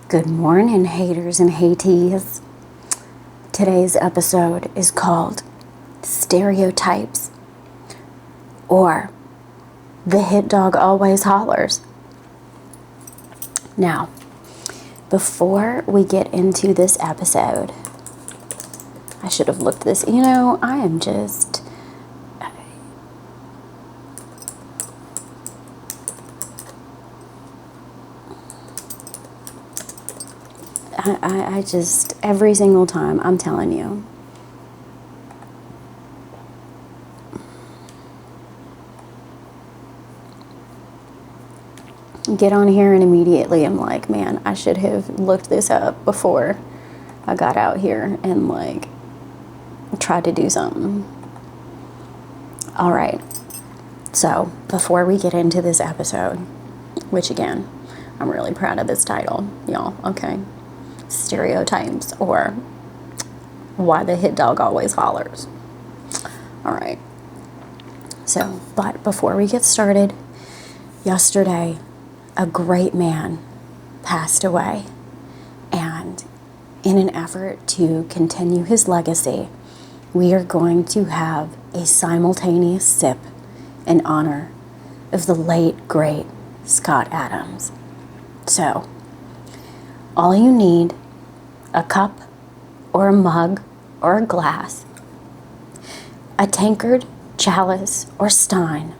Good morning, haters and hatees. Today's episode is called Stereotypes, or The Hit Dog Always Hollers. Now, before we get into this episode, I should have looked this. I am just... I just, every single time, I'm telling you. Get on here and immediately I'm like, man, I should have looked this up before I got out here and tried to do something. All right. So before we get into this episode, which again, I'm really proud of this title, y'all. Okay. Stereotypes, or Why the Hit Dog Always Hollers. All right. So, but before we get started, yesterday, a great man passed away. And in an effort to continue his legacy, we are going to have a simultaneous sip in honor of the late, great Scott Adams. So, all you need, a cup or a mug or a glass, a tankard, chalice, or stein,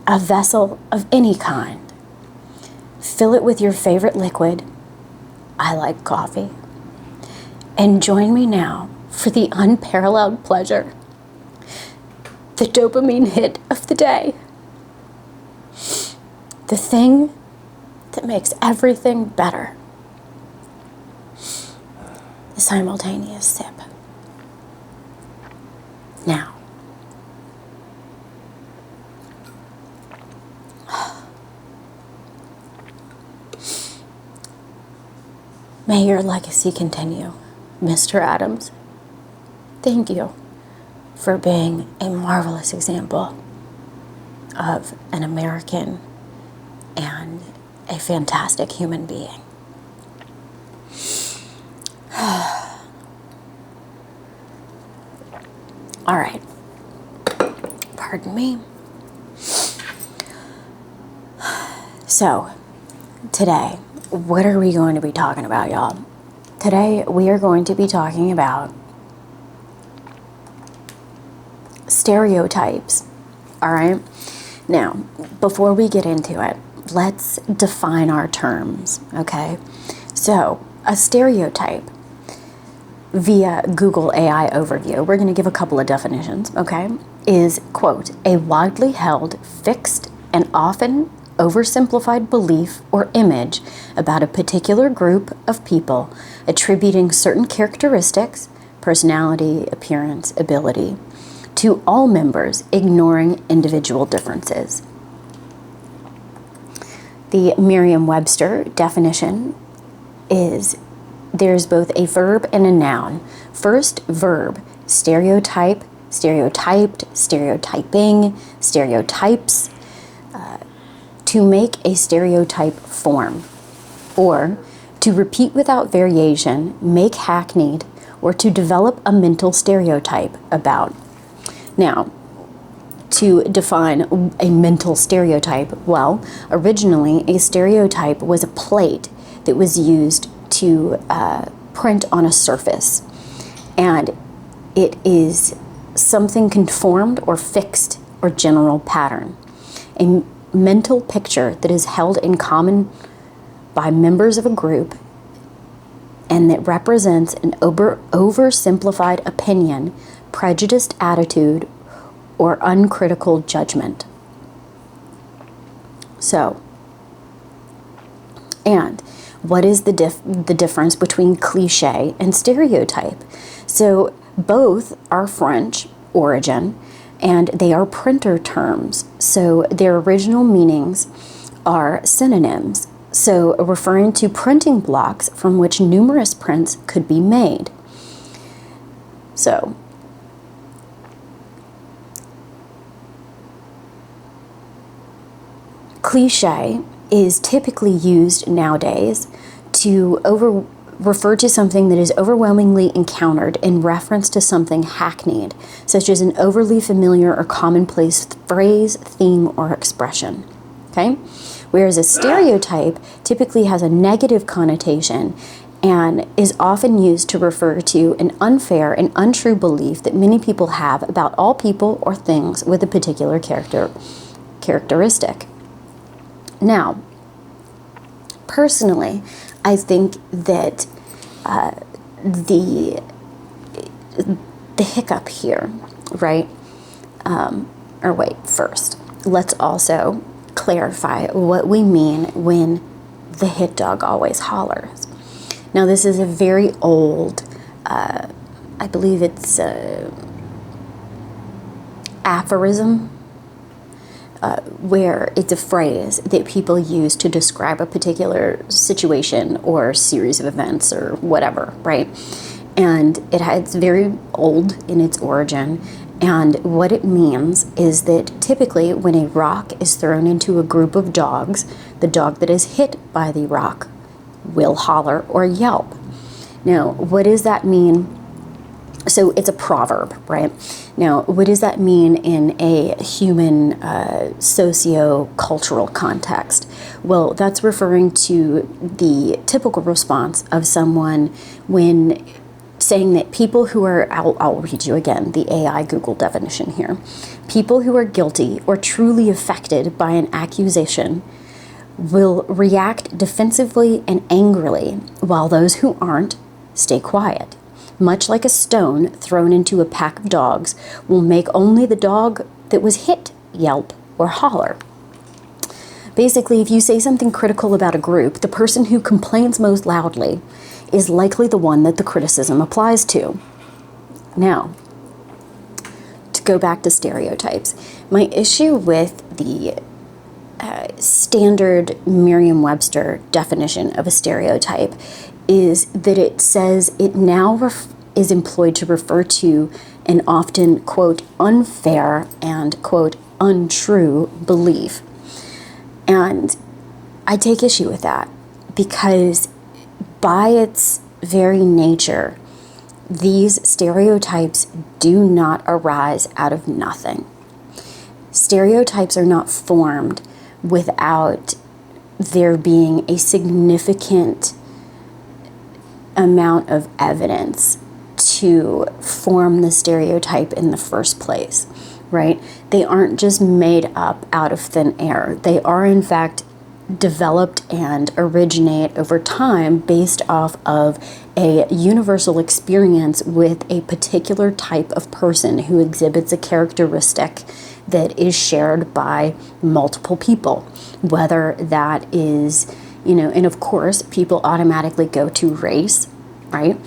a vessel of any kind. Fill it with your favorite liquid. I like coffee. And join me now for the unparalleled pleasure, the dopamine hit of the day, the thing that makes everything better. The simultaneous sip. Now, may your legacy continue, Mr. Adams. Thank you for being a marvelous example of an American and a fantastic human being. All right. Pardon me. So, today, what are we going to be talking about, y'all? Today, we are going to be talking about stereotypes. All right? Now, before we get into it, let's define our terms, okay? So, a stereotype, via Google AI overview, we're going to give a couple of definitions, okay, is, quote, a widely held, fixed, and often oversimplified belief or image about a particular group of people, attributing certain characteristics, personality, appearance, ability, to all members, ignoring individual differences. The Merriam-Webster definition is there's both a verb and a noun. First, verb, stereotype, stereotyped, stereotyping, stereotypes, to make a stereotype form, or to repeat without variation, make hackneyed, or to develop a mental stereotype about. Now, to define a mental stereotype, well, originally a stereotype was a plate that was used to print on a surface, and it is something conformed or fixed or general pattern. A mental picture that is held in common by members of a group and that represents an oversimplified opinion, prejudiced attitude, or uncritical judgment. So, and what is the difference between cliché and stereotype? So both are French origin, and they are printer terms. So their original meanings are synonyms. So referring to printing blocks from which numerous prints could be made. So cliché is typically used nowadays to refer to something that is overwhelmingly encountered in reference to something hackneyed, such as an overly familiar or commonplace phrase, theme, or expression. Okay? Whereas a stereotype typically has a negative connotation and is often used to refer to an unfair and untrue belief that many people have about all people or things with a particular characteristic. Now, personally, I think that the hiccup here, right? First, let's also clarify what we mean when the hit dog always hollers. Now, this is a very old, I believe it's aphorism, where it's a phrase that people use to describe a particular situation or series of events or whatever, right? And it's very old in its origin. And what it means is that typically when a rock is thrown into a group of dogs, the dog that is hit by the rock will holler or yelp. Now, what does that mean? So it's a proverb, right? Now, what does that mean in a human socio-cultural context? Well, that's referring to the typical response of someone when saying that people who are, I'll read you again the AI Google definition here. People who are guilty or truly affected by an accusation will react defensively and angrily, while those who aren't stay quiet. Much like a stone thrown into a pack of dogs will make only the dog that was hit yelp or holler. Basically, if you say something critical about a group, the person who complains most loudly is likely the one that the criticism applies to. Now, to go back to stereotypes, my issue with the standard Merriam-Webster definition of a stereotype is that it says it now is employed to refer to an often, quote, unfair and, quote, untrue belief. And I take issue with that because by its very nature, these stereotypes do not arise out of nothing. Stereotypes are not formed without there being a significant amount of evidence to form the stereotype in the first place, right? They aren't just made up out of thin air. They are, in fact, developed and originate over time based off of a universal experience with a particular type of person who exhibits a characteristic that is shared by multiple people, whether that is, and of course, people automatically go to race, right?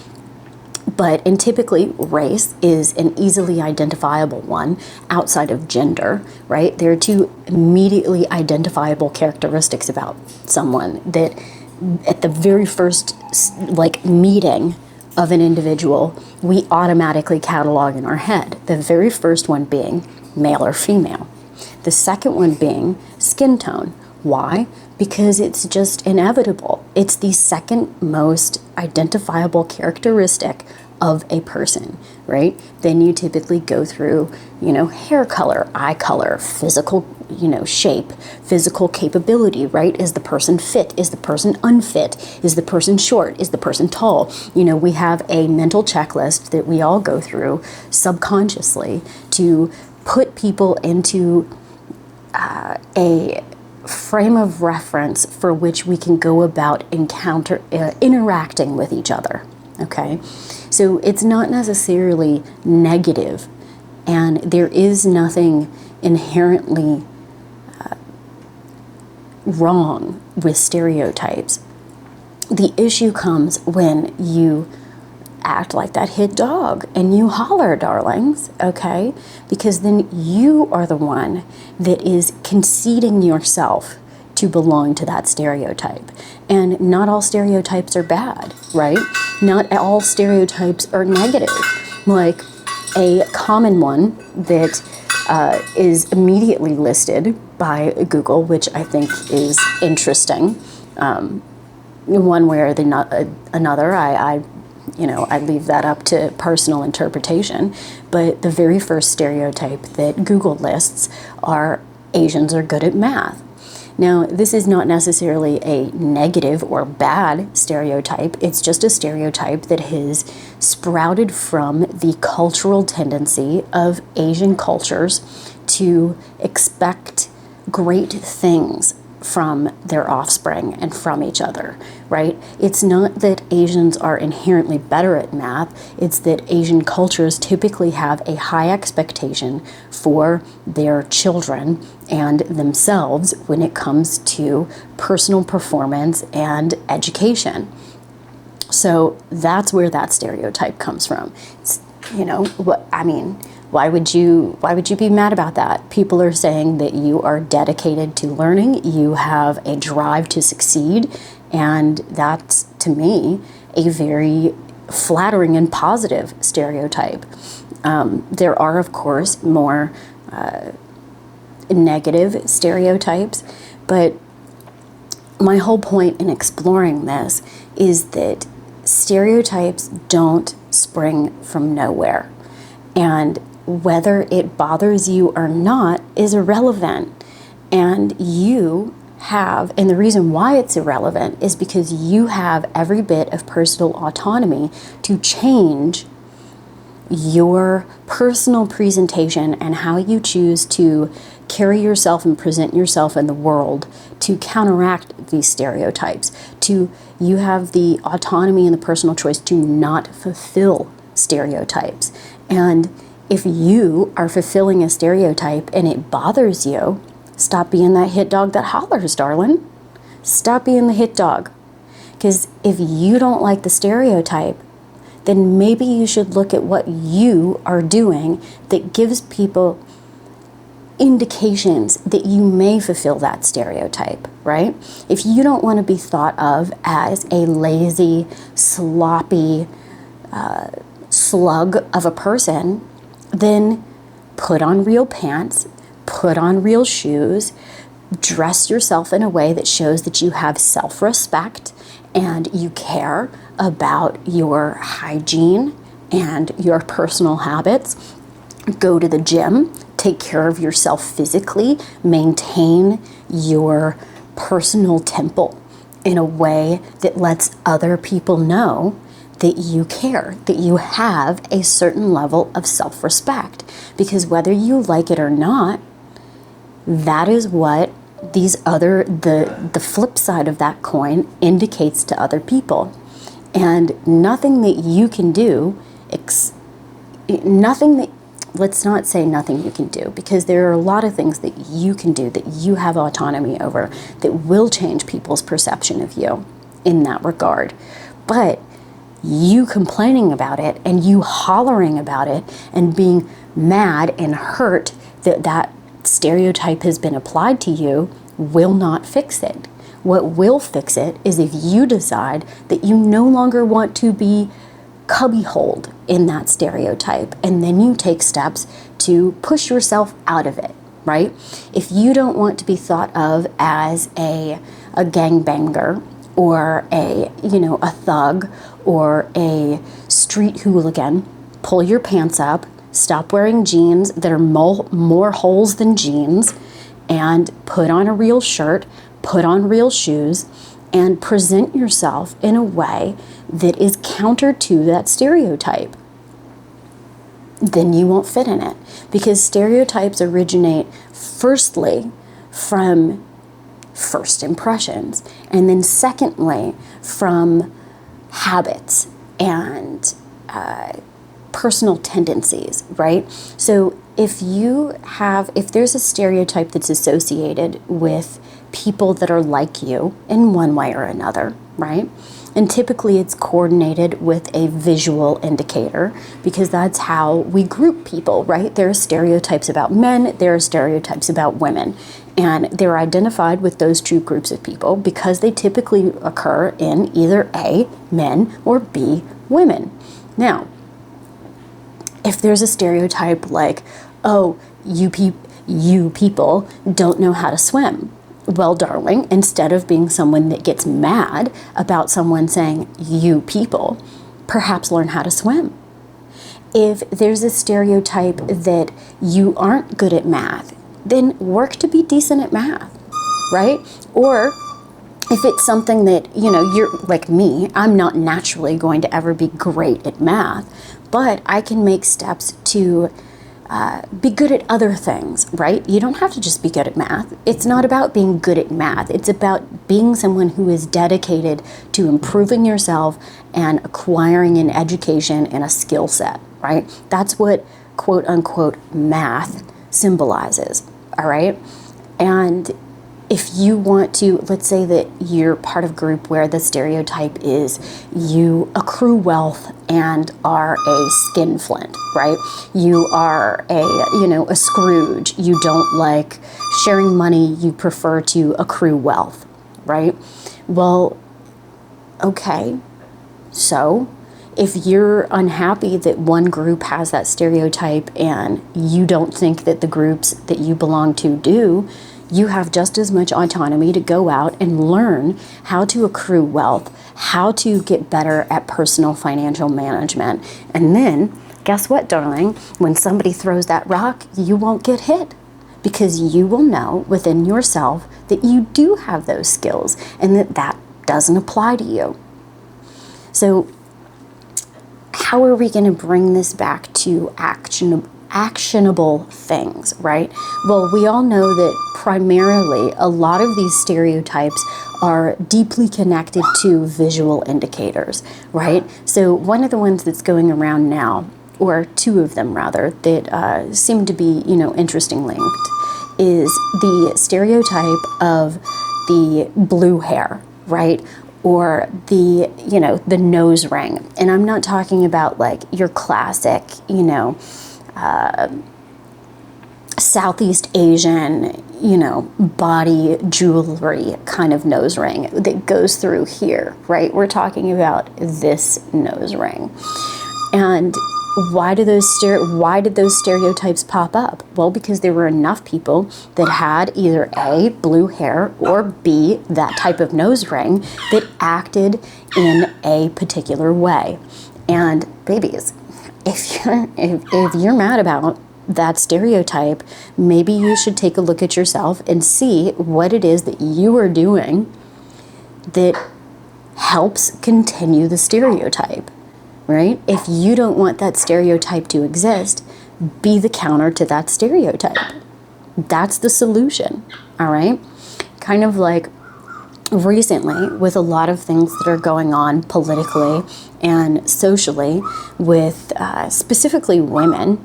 And typically race is an easily identifiable one outside of gender, right? There are two immediately identifiable characteristics about someone that at the very first meeting of an individual, we automatically catalog in our head. The very first one being male or female. The second one being skin tone. Why? Because it's just inevitable. It's the second most identifiable characteristic of a person, right? Then you typically go through, hair color, eye color, physical, shape, physical capability, right? Is the person fit? Is the person unfit? Is the person short? Is the person tall? We have a mental checklist that we all go through subconsciously to put people into a frame of reference for which we can go about interacting with each other, okay? So it's not necessarily negative, and there is nothing inherently wrong with stereotypes. The issue comes when you act like that hit dog and you holler, darlings, okay? Because then you are the one that is conceding yourself to belong to that stereotype. And not all stereotypes are bad, right? Not all stereotypes are negative. Like a common one that is immediately listed by Google, which I think is interesting. One way or another, I leave that up to personal interpretation. But the very first stereotype that Google lists are Asians are good at math. Now, this is not necessarily a negative or bad stereotype. It's just a stereotype that has sprouted from the cultural tendency of Asian cultures to expect great things from their offspring and from each other, right? It's not that Asians are inherently better at math, it's that Asian cultures typically have a high expectation for their children and themselves when it comes to personal performance and education. So that's where that stereotype comes from. It's, why would you be mad about that? People are saying that you are dedicated to learning, you have a drive to succeed, and that's, to me, a very flattering and positive stereotype. There are, of course, more negative stereotypes, but my whole point in exploring this is that stereotypes don't spring from nowhere. And whether it bothers you or not is irrelevant. And and the reason why it's irrelevant is because you have every bit of personal autonomy to change your personal presentation and how you choose to carry yourself and present yourself in the world to counteract these stereotypes. You have the autonomy and the personal choice to not fulfill stereotypes. And if you are fulfilling a stereotype and it bothers you, stop being that hit dog that hollers, darling. Stop being the hit dog. Because if you don't like the stereotype, then maybe you should look at what you are doing that gives people indications that you may fulfill that stereotype, right? If you don't want to be thought of as a lazy, sloppy slug of a person, then put on real pants, put on real shoes, dress yourself in a way that shows that you have self-respect and you care about your hygiene and your personal habits. Go to the gym, take care of yourself physically, maintain your personal temple in a way that lets other people know that you care, that you have a certain level of self-respect. Because whether you like it or not, that is what the flip side of that coin indicates to other people. And nothing that you can do, let's not say nothing you can do, because there are a lot of things that you can do that you have autonomy over that will change people's perception of you in that regard. But you complaining about it and you hollering about it and being mad and hurt that stereotype has been applied to you will not fix it. What will fix it is if you decide that you no longer want to be cubbyholed in that stereotype, and then you take steps to push yourself out of it, right? If you don't want to be thought of as a gangbanger or a thug or a street hooligan, pull your pants up, stop wearing jeans that are more holes than jeans, and put on a real shirt, put on real shoes, and present yourself in a way that is counter to that stereotype. Then you won't fit in it. Because stereotypes originate firstly from first impressions, and then secondly from habits and personal tendencies, right? So if there's a stereotype that's associated with people that are like you in one way or another, right? And typically it's coordinated with a visual indicator, because that's how we group people, right? There are stereotypes about men, there are stereotypes about women, and they're identified with those two groups of people because they typically occur in either A, men, or B, women. Now, if there's a stereotype like, oh, you people don't know how to swim. Well, darling, instead of being someone that gets mad about someone saying, you people, perhaps learn how to swim. If there's a stereotype that you aren't good at math, then work to be decent at math, right? Or if it's something that, you're like me, I'm not naturally going to ever be great at math, but I can make steps to be good at other things, right? You don't have to just be good at math. It's not about being good at math. It's about being someone who is dedicated to improving yourself and acquiring an education and a skill set, right? That's what quote unquote math symbolizes, all right? And if you want to, let's say that you're part of a group where the stereotype is you accrue wealth and are a skinflint, right? You are a Scrooge. You don't like sharing money. You prefer to accrue wealth, right? Well, okay. So if you're unhappy that one group has that stereotype and you don't think that the groups that you belong to do, you have just as much autonomy to go out and learn how to accrue wealth, how to get better at personal financial management. And then, guess what, darling? When somebody throws that rock, you won't get hit because you will know within yourself that you do have those skills and that doesn't apply to you. So how are we going to bring this back to actionable things, right? Well, we all know that primarily a lot of these stereotypes are deeply connected to visual indicators, right? So one of the ones that's going around now, or two of them rather, that seem to be, interesting linked, is the stereotype of the blue hair, right? Or the nose ring. And I'm not talking about like your classic, Southeast Asian, body jewelry kind of nose ring that goes through here, right? We're talking about this nose ring. And why did those stereotypes pop up? Well, because there were enough people that had either A, blue hair, or B, that type of nose ring that acted in a particular way. And babies, if you're mad about that stereotype, maybe you should take a look at yourself and see what it is that you are doing that helps continue the stereotype, right? If you don't want that stereotype to exist, be the counter to that stereotype. That's the solution, all right? Kind of like recently with a lot of things that are going on politically and socially with specifically women.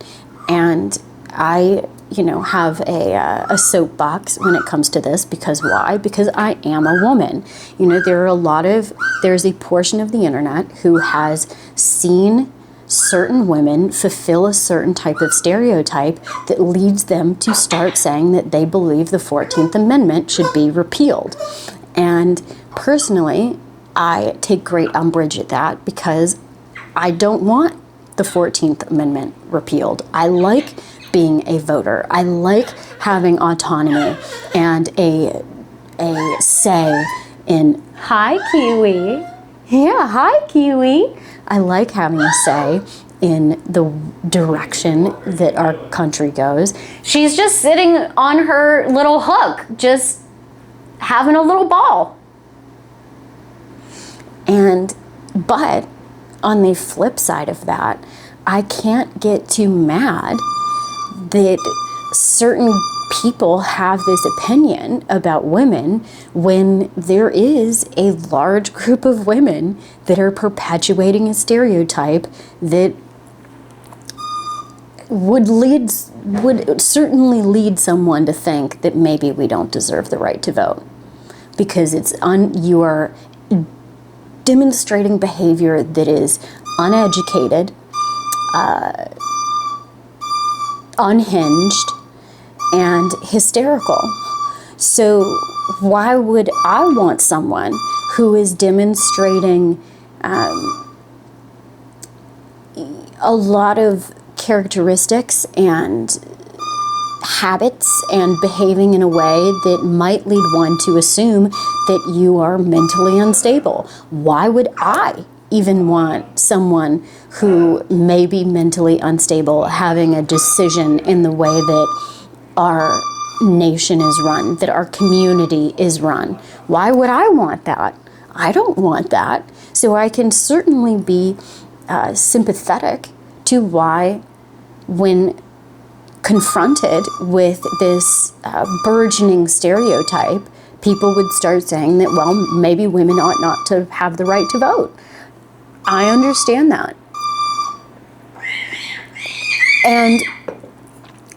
And I, have a soapbox when it comes to this because why? Because I am a woman. There's a portion of the internet who has seen certain women fulfill a certain type of stereotype that leads them to start saying that they believe the 14th Amendment should be repealed. And personally, I take great umbrage at that because I don't want the 14th Amendment repealed. I like being a voter. I like having autonomy and a say in, hi, Kiwi. Yeah, hi, Kiwi. I like having a say in the direction that our country goes. She's just sitting on her little hook, just having a little ball. But on the flip side of that, I can't get too mad that certain people have this opinion about women when there is a large group of women that are perpetuating a stereotype that would certainly lead someone to think that maybe we don't deserve the right to vote because you are demonstrating behavior that is uneducated, unhinged, and hysterical. So why would I want someone who is demonstrating a lot of characteristics and habits and behaving in a way that might lead one to assume that you are mentally unstable. Why would I even want someone who may be mentally unstable having a decision in the way that our nation is run, that our community is run? Why would I want that? I don't want that. So I can certainly be sympathetic to why, when confronted with this burgeoning stereotype, people would start saying that, well, maybe women ought not to have the right to vote. I understand that. And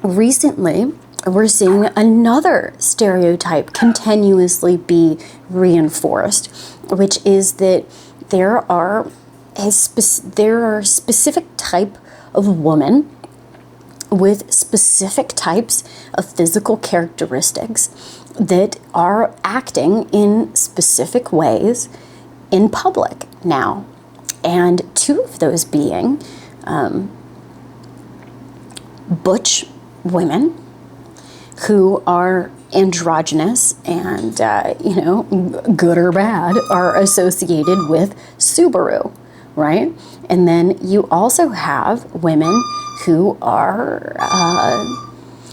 recently, we're seeing another stereotype continuously be reinforced, which is that there are specific type of women with specific types of physical characteristics that are acting in specific ways in public now. And two of those being butch women who are androgynous and, good or bad, are associated with Subaru, right? And then you also have women who are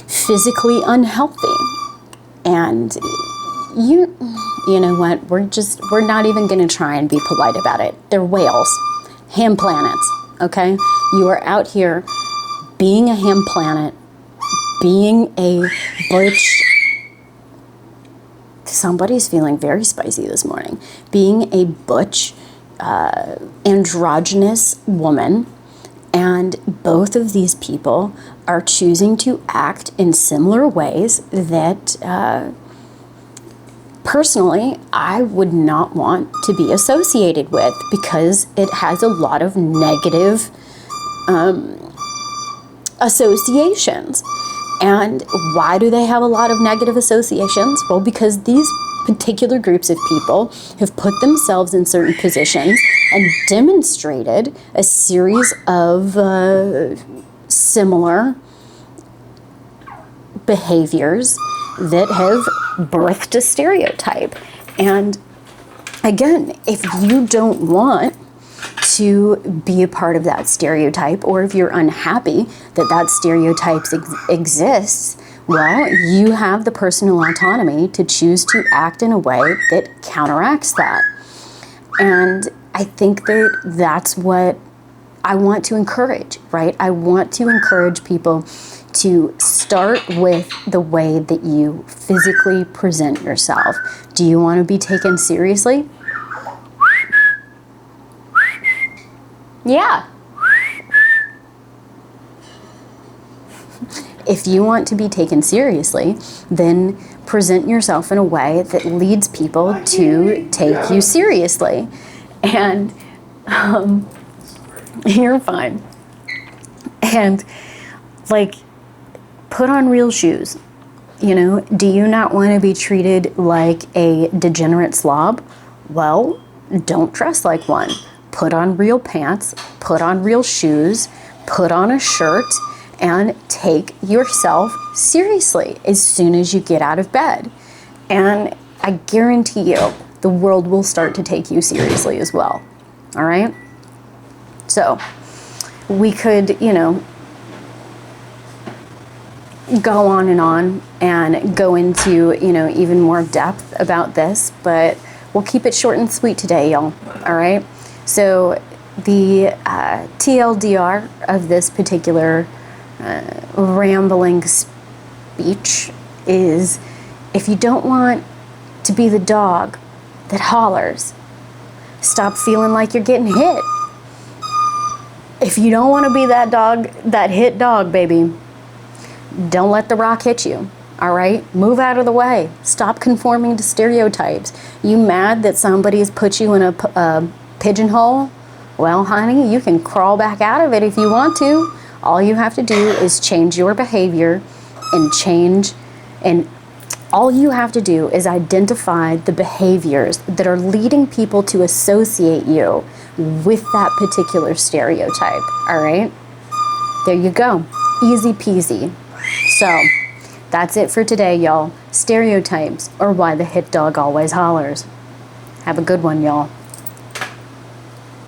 physically unhealthy. And you know what, we're not even gonna try and be polite about it. They're whales, ham planets, okay? You are out here being a ham planet, being a butch, somebody's feeling very spicy this morning, being a butch, androgynous woman, and both of these people are choosing to act in similar ways that personally I would not want to be associated with, because it has a lot of negative associations. And why do they have a lot of negative associations? Well, because these particular groups of people have put themselves in certain positions and demonstrated a series of similar behaviors that have birthed a stereotype. And again, if you don't want to be a part of that stereotype, or if you're unhappy that that stereotype exists, well, you have the personal autonomy to choose to act in a way that counteracts that. And I think that that's what I want to encourage, right? I want to encourage people to start with the way that you physically present yourself. Do you want to be taken seriously? Yeah. If you want to be taken seriously, then present yourself in a way that leads people to take you seriously. And you're fine. And put on real shoes. Do you not want to be treated like a degenerate slob? Well, don't dress like one. Put on real pants, put on real shoes, put on a shirt, and take yourself seriously as soon as you get out of bed. And I guarantee you, the world will start to take you seriously as well. All right? So we could, go on and go into, even more depth about this, but we'll keep it short and sweet today, y'all. All right? So the TLDR of this particular rambling speech is, if you don't want to be the dog that hollers, stop feeling like you're getting hit. If you don't want to be that dog, that hit dog, baby, don't let the rock hit you. All right? Move out of the way. Stop conforming to stereotypes. You mad that somebody has put you in a pigeonhole? Well, honey, you can crawl back out of it if you want to. All you have to do is change your behavior and all you have to do is identify the behaviors that are leading people to associate you with that particular stereotype. All right? There you go. Easy peasy. So That's it for today, y'all. Stereotypes, or why the hit dog always hollers. Have a good one, y'all.